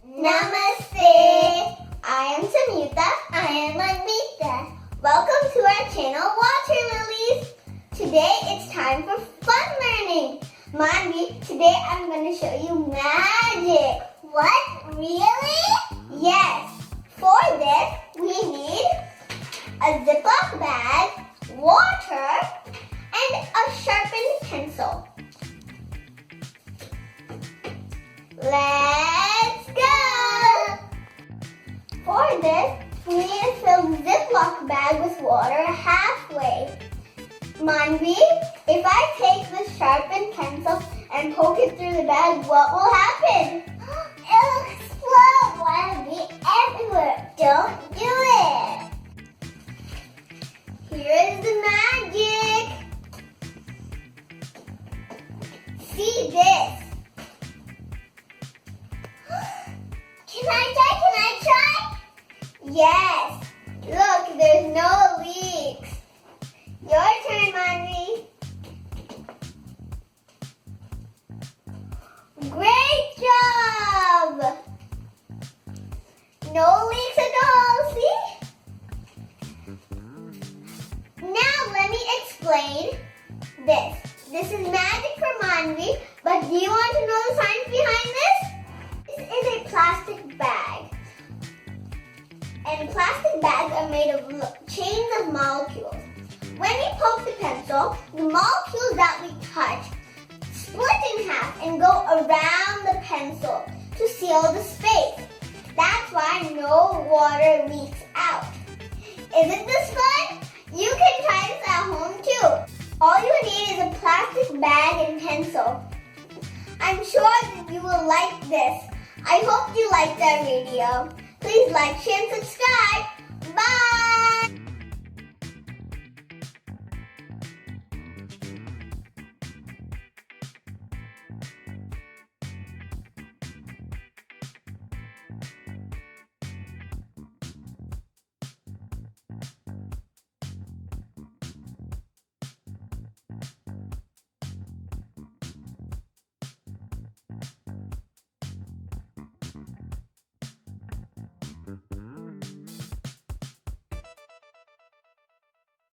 Namaste! I am Samyuta. I am Anvita. Welcome to our channel, Water Lilies. Today it's time for fun learning. Manvi, today I'm going to show you magic. What? Really? Yes. For this, we need a Ziploc bag, water, and a sharpened pencil. Let's go! For this, we need to fill the Ziploc bag with water halfway. Manvi, if I take the sharpened pencil and poke it through the bag, what will happen? It'll explode! It'll be everywhere. Don't do it! Here is the magic! See this? Can I try? Yes. Look, there's no leaks. Your turn, Manvi. Great job. No leaks at all, see? Now let me explain this. This is magic for Manvi, but do you want to know the science behind this? This is a plastic bag. And plastic bags are made of chains of molecules. When we poke the pencil, the molecules that we touch split in half and go around the pencil to seal the space. That's why no water leaks out. Isn't this fun? You can try this at home too. All you need is a plastic bag and pencil. I'm sure that you will like this. I hope you liked our video. Please like, share, and subscribe.